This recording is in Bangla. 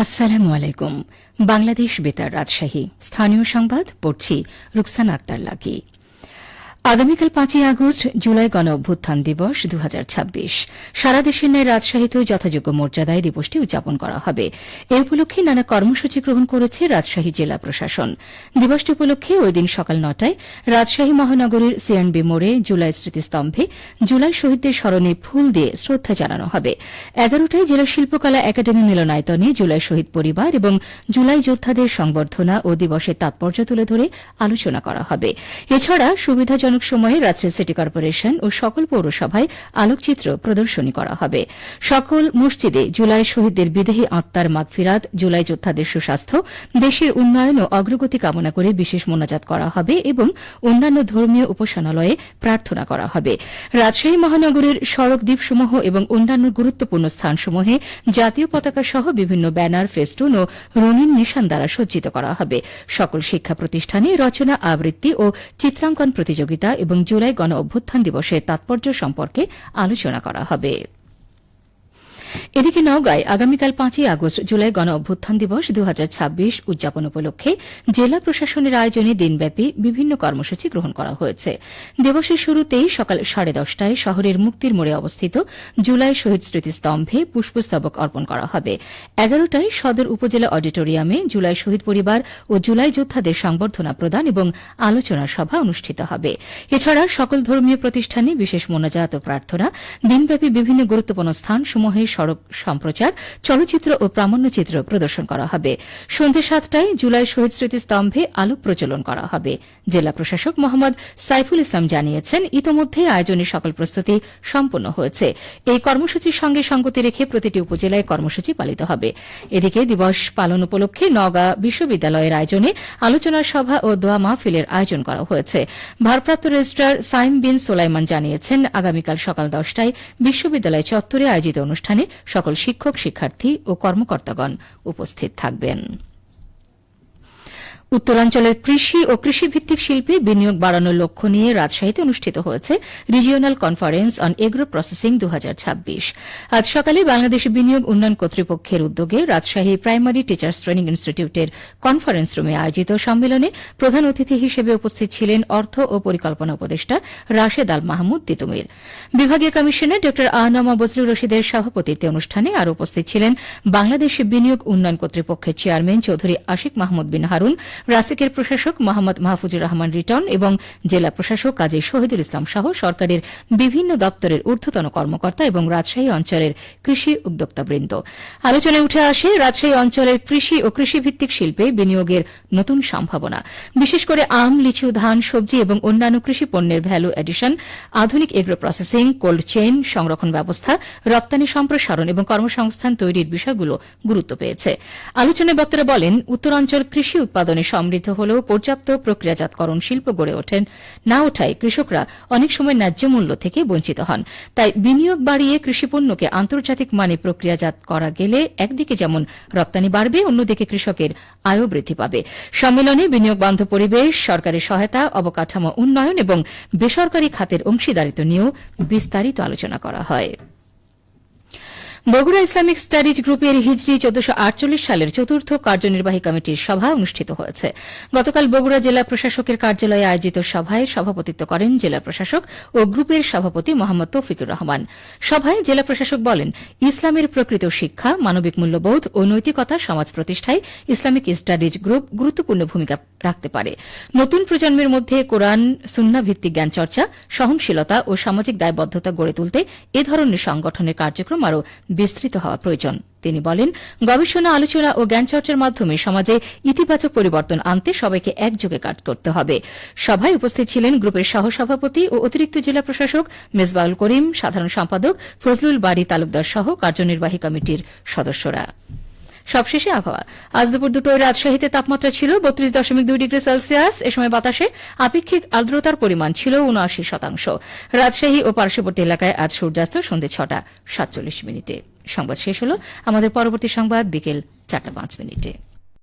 আসসালামু আলাইকুম। বাংলাদেশ বেতার রাজশাহী স্থানীয় সংবাদ পড়ছি রুকসানা আক্তার লাকি। আগামীকাল ৫ই আগস্ট জুলাই গণ অভ্যুত্থান দিবস ২০২৬। সারা দেশের ন্যায় রাজশাহীতেও যথাযোগ্য মর্যাদায় দিবসটি উদযাপন করা হবে। এ উপলক্ষে নানা কর্মসূচি গ্রহণ করেছে রাজশাহী জেলা প্রশাসন। দিবসটি উপলক্ষে ওই দিন সকাল ৯টায় রাজশাহী মহানগরীর সিএনবি মোড়ে জুলাই স্মৃতিস্তম্ভে জুলাই শহীদদের স্মরণে ফুল দিয়ে শ্রদ্ধা জানানো হবে। ১১টায় জেলা শিল্পকলা একাডেমি মিলনায়তনে জুলাই শহীদ পরিবার এবং জুলাই যোদ্ধাদের সংবর্ধনা ও দিবসের তাৎপর্য তুলে ধরে আলোচনা করা হবে। এছাড়া সুবিধাজনক সময়ে রাজশাহী সিটি কর্পোরেশন ও সকল পৌরসভায় আলোকচিত্র প্রদর্শনী করা হবে। সকল মসজিদে জুলাই শহীদদের বিদেহী আত্মার মাগফিরাত, জুলাই যোদ্ধাদের সুস্বাস্থ্য, দেশের উন্নয়ন ও অগ্রগতি কামনা করে বিশেষ মোনাজাত করা হবে এবং অন্যান্য ধর্মীয় উপাসনালয়ে প্রার্থনা করা হবে। রাজশাহী মহানগরীর সড়ক দ্বীপসমূহ এবং অন্যান্য গুরুত্বপূর্ণ স্থানসমূহে জাতীয় পতাকা সহ বিভিন্ন ব্যানার, ফেস্টুন ও রঙিন নিশান দ্বারা সজ্জিত করা হবে। সকল শিক্ষা প্রতিষ্ঠানে রচনা, আবৃত্তি ও চিত্রাঙ্কন প্রতিযোগিতা এবং জুলাই গণ অভ্যুত্থান দিবসের তাৎপর্য সম্পর্কে আলোচনা করা হবে। এদিকে নওগাঁয় আগামীকাল ৫ই আগস্ট জুলাই গণ অভ্যুত্থান দিবস ২০২৬ উদযাপন উপলক্ষে জেলা প্রশাসনের আয়োজনে দিনব্যাপী বিভিন্ন কর্মসূচি গ্রহণ করা হয়েছে। দিবসের শুরুতেই সকাল ১০:৩০টায় শহরের মুক্তির মোড়ে অবস্থিত জুলাই শহীদ স্মৃতিস্তম্ভে পুষ্পস্তবক অর্পণ করা হবে। ১১টায় সদর উপজেলা অডিটোরিয়ামে জুলাই শহীদ পরিবার ও জুলাই যোদ্ধাদের সংবর্ধনা প্রদান এবং আলোচনা সভা অনুষ্ঠিত হবে। এছাড়া সকল ধর্মীয় প্রতিষ্ঠানে বিশেষ মোনাজাত ও প্রার্থনা, দিনব্যাপী বিভিন্ন গুরুত্বপূর্ণ স্থানসমূহে সড়ক সম্প্রচার, চলচ্চিত্র ও প্রামাণ্যচিত্র প্রদর্শন করা হবে। সন্ধ্যে ৭টায় জুলাই শহীদ স্মৃতিস্তম্ভে আলোক প্রজ্বলন করা হবে। জেলা প্রশাসক মোহাম্মদ সাইফুল ইসলাম জানিয়েছেন, ইতোমধ্যে আয়োজনের সকল প্রস্তুতি সম্পন্ন হয়েছে। এই কর্মসূচির সঙ্গে সঙ্গতি রেখে প্রতিটি উপজেলায় কর্মসূচি পালিত হবে। এদিকে দিবস পালন উপলক্ষে নওগাঁ বিশ্ববিদ্যালয়ের আয়োজনে আলোচনা সভা ও দোয়া মাহফিলের আয়োজন করা হয়েছে। ভারপ্রাপ্ত রেজিস্ট্রার সাইম বিন সোলাইমান জানিয়েছেন, আগামীকাল সকাল ১০টায় বিশ্ববিদ্যালয় চত্বরে আয়োজিত অনুষ্ঠানে সকল শিক্ষক, শিক্ষার্থী ও কর্মকর্তাগণ উপস্থিত থাকবেন। উত্তরাঞ্চলের কৃষি ও কৃষিভিত্তিক শিল্পে বিনিয়োগ বাড়ানোর লক্ষ্য নিয়ে রাজশাহীতে অনুষ্ঠিত হয়েছে regional conference on agro processing ২০২৬। আজ সকালে বাংলাদেশ বিনিয়োগ উন্নয়ন কর্তৃপক্ষের উদ্যোগে রাজশাহী প্রাইমারি টিচার্স ট্রেনিং ইনস্টিটিউটের কনফারেন্স রুমে আয়োজিত সম্মেলনে প্রধান অতিথি হিসেবে উপস্থিত ছিলেন অর্থ ও পরিকল্পনা উপদেষ্টা রাশেদ আল মাহমুদ তিতুমির। বিভাগীয় কমিশনার ড আহনামা বজলুর রশিদের সভাপতিত্বে অনুষ্ঠানে আরও উপস্থিত ছিলেন বাংলাদেশ বিনিয়োগ উন্নয়ন কর্তৃপক্ষের চেয়ারম্যান চৌধুরী আশিক মাহমুদ বিন হারুন, রাসিকের প্রশাসক মোহাম্মদ মাহফুজুর রহমান রিটন এবং জেলা প্রশাসক কাজী শহীদুল ইসলাম সহ সরকারের বিভিন্ন দপ্তরের ঊর্ধ্বতন কর্মকর্তা এবং রাজশাহী অঞ্চলের কৃষি উদ্যোক্তাবৃন্দ। আলোচনায় উঠে আসে রাজশাহী অঞ্চলের কৃষি ও কৃষিভিত্তিক শিল্পে বিনিয়োগের নতুন সম্ভাবনা, বিশেষ করে আম, লিচু, ধান, সবজি এবং অন্যান্য কৃষি পণ্যের ভ্যালু এডিশন, আধুনিক এগ্রো প্রসেসিং, কোল্ড চেইন, সংরক্ষণ ব্যবস্থা, রপ্তানি সম্প্রসারণ এবং কর্মসংস্থান তৈরির বিষয়গুলো গুরুত্ব পেয়েছে। আলোচনায় বক্তারা বলেন, উত্তরাঞ্চল কৃষি উৎপাদনে সমৃদ্ধ হলেও পর্যাপ্ত প্রক্রিয়াজাতকরণ শিল্প গড়ে না ওঠায় কৃষকরা অনেক সময় ন্যায্য মূল্য থেকে বঞ্চিত হন। তাই বিনিয়োগ বাড়িয়ে কৃষিপণ্যকে আন্তর্জাতিক মানে প্রক্রিয়াজাত করা গেলে একদিকে যেমন রপ্তানি বাড়বে, অন্যদিকে কৃষকের আয়ও বৃদ্ধি পাবে। সম্মেলনে বিনিয়োগ বান্ধব পরিবেশ, সরকারি সহায়তা, অবকাঠামো উন্নয়ন এবং বেসরকারি খাতের অংশীদারিত্ব নিয়েও বিস্তারিত আলোচনা করা হয়। বগুড়া ইসলামিক স্টাডিজ গ্রুপের হিজরি ১৪৪৮ সালের চতুর্থ কার্যনির্বাহী কমিটির সভা অনুষ্ঠিত হয়েছে। গতকাল বগুড়া জেলা প্রশাসকের কার্যালয়ে আয়োজিত সভায় সভাপতিত্ব করেন জেলা প্রশাসক ও গ্রুপের সভাপতি মোহাম্মদ তৌফিকুর রহমান। সভায় জেলা প্রশাসক বলেন, ইসলামের প্রকৃত শিক্ষা, মানবিক মূল্যবোধ ও নৈতিকতা সমাজ প্রতিষ্ঠায় ইসলামিক স্টাডিজ গ্রুপ গুরুত্বপূর্ণ ভূমিকা রাখতে পারে। নতুন প্রজন্মের মধ্যে কোরআন সুন্নাহ ভিত্তিক জ্ঞান চর্চা, সহনশীলতা ও সামাজিক দায়বদ্ধতা গড়ে তুলতে এ ধরনের সংগঠনের কার্যক্রম আরও বিস্তৃত হওয়া প্রয়োজন। তিনি বলেন, গবেষণা, আলোচনা ও জ্ঞানচর্চার মাধ্যমে সমাজে ইতিবাচক পরিবর্তন আনতে সবাইকে একযোগে কাজ করতে হবে। সভায় উপস্থিত ছিলেন গ্রুপের সহসভাপতি ও অতিরিক্ত জেলা প্রশাসক মেজবাউল করিম, সাধারণ সম্পাদক ফজলুল বারী তালুকদার সহ কার্যনির্বাহী কমিটির সদস্যরা। সবশেষে আবহাওয়া। আজ দুপুর ২টোয় রাজশাহীতে তাপমাত্রা ছিল ৩২.২ ডিগ্রি সেলসিয়াস। এ সময় বাতাসে আপেক্ষিক আর্দ্রতার পরিমাণ ছিল ৭৯%। রাজশাহী ও পার্শ্ববর্তী এলাকায় আজ সূর্যাস্ত সন্ধ্যে ৬টা ৪৭ মিনিটে। সংবাদ শেষ হল। আমাদের পরবর্তী সংবাদ বিকেল ৪টা ৫ মিনিটে।